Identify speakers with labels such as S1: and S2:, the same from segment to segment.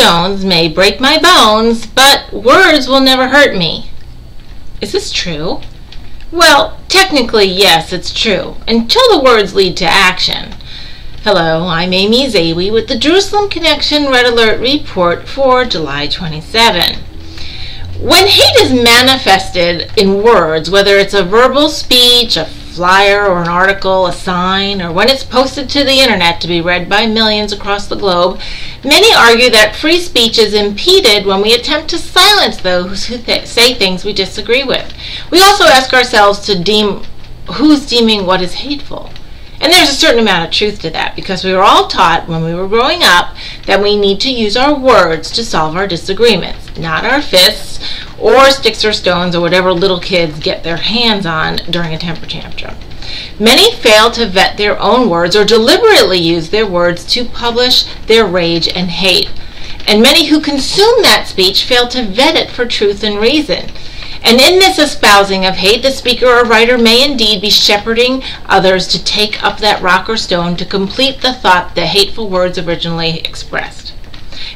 S1: stones may break my bones, but words will never hurt me. Is this true? Well, technically, yes, it's true, until the words lead to action. Hello, I'm Amy Zewe with the Jerusalem Connection Red Alert Report for July 27. When hate is manifested in words, whether it's a verbal speech, a flyer or an article, a sign, or when it's posted to the internet to be read by millions across the globe, many argue that free speech is impeded when we attempt to silence those who say things we disagree with. We also ask ourselves to deem who's deeming what is hateful. And there's a certain amount of truth to that, because we were all taught when we were growing up that we need to use our words to solve our disagreements, not our fists or sticks or stones or whatever little kids get their hands on during a temper tantrum. Many fail to vet their own words or deliberately use their words to publish their rage and hate. And many who consume that speech fail to vet it for truth and reason. And in this espousing of hate, the speaker or writer may indeed be shepherding others to take up that rock or stone to complete the thought the hateful words originally expressed.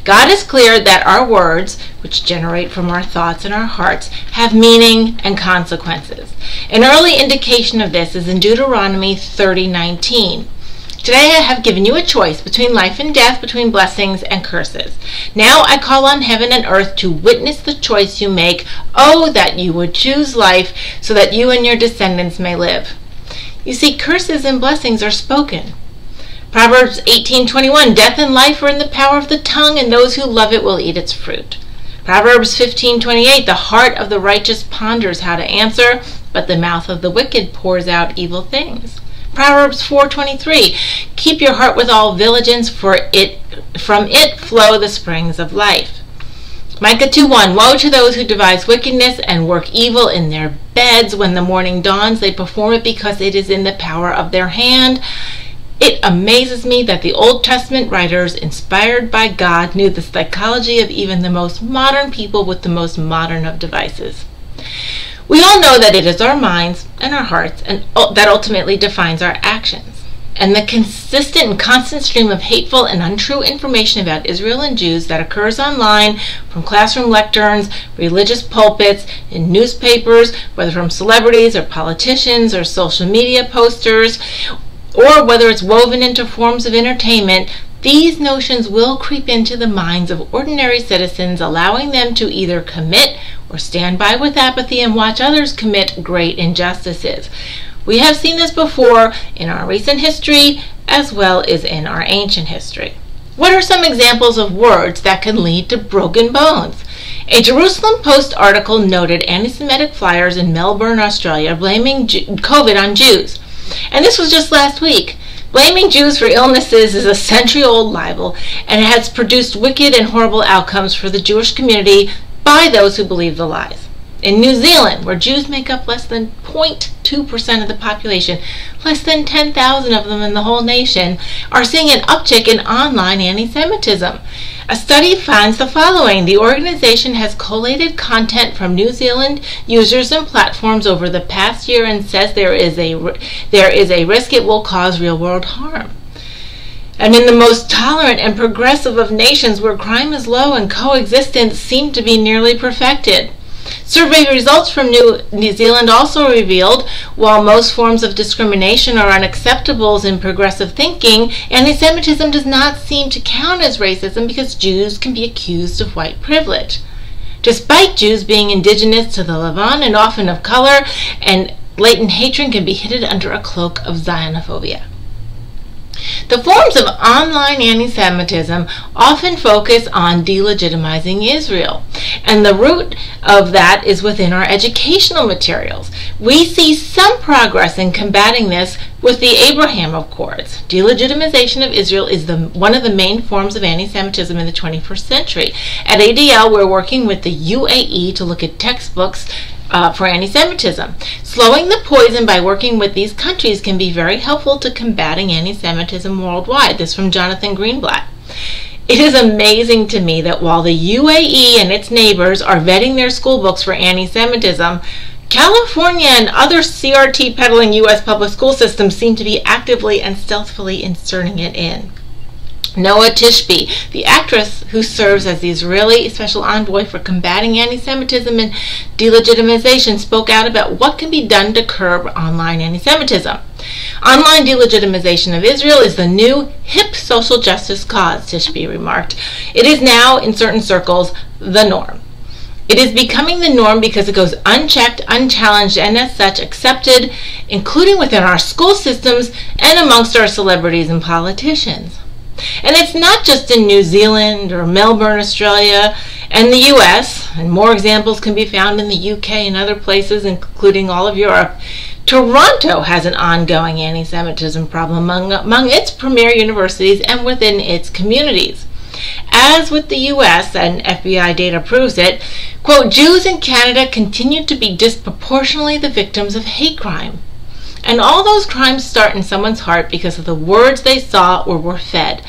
S1: God is clear that our words, which generate from our thoughts and our hearts, have meaning and consequences. An early indication of this is in Deuteronomy 30:19. Today I have given you a choice between life and death, between blessings and curses. Now I call on heaven and earth to witness the choice you make. Oh, that you would choose life so that you and your descendants may live. You see, curses and blessings are spoken. Proverbs 18:21, death and life are in the power of the tongue, and those who love it will eat its fruit. Proverbs 15:28, the heart of the righteous ponders how to answer, but the mouth of the wicked pours out evil things. Proverbs 4:23, keep your heart with all diligence, for from it flow the springs of life. Micah 2:1, woe to those who devise wickedness and work evil in their beds. When the morning dawns, they perform it because it is in the power of their hand. It amazes me that the Old Testament writers, inspired by God, knew the psychology of even the most modern people with the most modern of devices. We all know that it is our minds and our hearts and that ultimately defines our actions. And the consistent and constant stream of hateful and untrue information about Israel and Jews that occurs online, from classroom lecterns, religious pulpits, in newspapers, whether from celebrities or politicians or social media posters, or whether it's woven into forms of entertainment, these notions will creep into the minds of ordinary citizens, allowing them to either commit or stand by with apathy and watch others commit great injustices. We have seen this before in our recent history as well as in our ancient history. What are some examples of words that can lead to broken bones? A Jerusalem Post article noted anti-Semitic flyers in Melbourne, Australia, blaming COVID on Jews. And this was just last week. Blaming Jews for illnesses is a century-old libel, and it has produced wicked and horrible outcomes for the Jewish community by those who believe the lies. In New Zealand, where Jews make up less than 0.2% of the population, less than 10,000 of them in the whole nation, are seeing an uptick in online anti-Semitism. A study finds the following. The organization has collated content from New Zealand users and platforms over the past year and says there is a risk it will cause real-world harm. And in the most tolerant and progressive of nations where crime is low and coexistence seem to be nearly perfected. Survey results from New Zealand also revealed, while most forms of discrimination are unacceptable in progressive thinking, anti-Semitism does not seem to count as racism because Jews can be accused of white privilege. Despite Jews being indigenous to the Levant and often of color, and latent hatred can be hidden under a cloak of Zionophobia. The forms of online anti-Semitism often focus on delegitimizing Israel, and the root of that is within our educational materials. We see some progress in combating this with the Abraham Accords. Delegitimization of Israel is one of the main forms of anti-Semitism in the 21st century. At ADL, we're working with the UAE to look at textbooks for anti-Semitism. Slowing the poison by working with these countries can be very helpful to combating anti-Semitism worldwide. This from Jonathan Greenblatt. It is amazing to me that while the UAE and its neighbors are vetting their school books for anti-Semitism, California and other CRT peddling U.S. public school systems seem to be actively and stealthily inserting it in. Noah Tishby, the actress who serves as the Israeli special envoy for combating anti-Semitism and delegitimization, spoke out about what can be done to curb online anti-Semitism. Online delegitimization of Israel is the new hip social justice cause, Tishby remarked. It is now, in certain circles, the norm. It is becoming the norm because it goes unchecked, unchallenged, and as such accepted, including within our school systems and amongst our celebrities and politicians. And it's not just in New Zealand or Melbourne, Australia, and the US, and more examples can be found in the UK and other places, including all of Europe. Toronto has an ongoing anti-Semitism problem among its premier universities and within its communities. As with the US, and FBI data proves it, quote, Jews in Canada continue to be disproportionately the victims of hate crime. And all those crimes start in someone's heart because of the words they saw or were fed.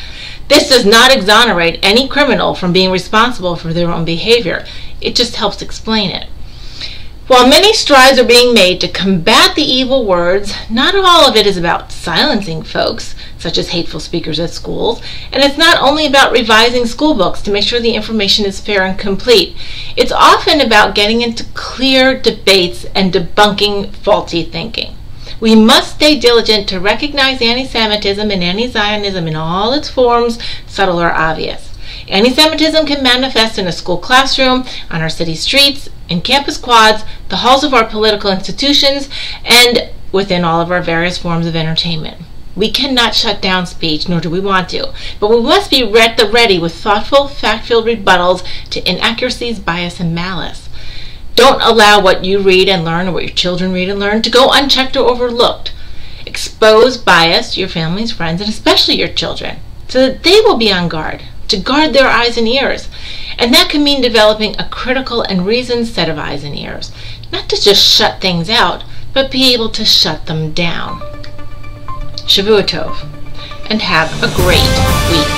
S1: This does not exonerate any criminal from being responsible for their own behavior. It just helps explain it. While many strides are being made to combat the evil words, not all of it is about silencing folks, such as hateful speakers at schools, and it's not only about revising school books to make sure the information is fair and complete. It's often about getting into clear debates and debunking faulty thinking. We must stay diligent to recognize anti-Semitism and anti-Zionism in all its forms, subtle or obvious. Anti-Semitism can manifest in a school classroom, on our city streets, in campus quads, the halls of our political institutions, and within all of our various forms of entertainment. We cannot shut down speech, nor do we want to, but we must be at the ready with thoughtful, fact-filled rebuttals to inaccuracies, bias, and malice. Don't allow what you read and learn, or what your children read and learn, to go unchecked or overlooked. Expose bias to your families, friends, and especially your children, so that they will be on guard, to guard their eyes and ears. And that can mean developing a critical and reasoned set of eyes and ears, not to just shut things out, but be able to shut them down. Shavua Tov, and have a great week.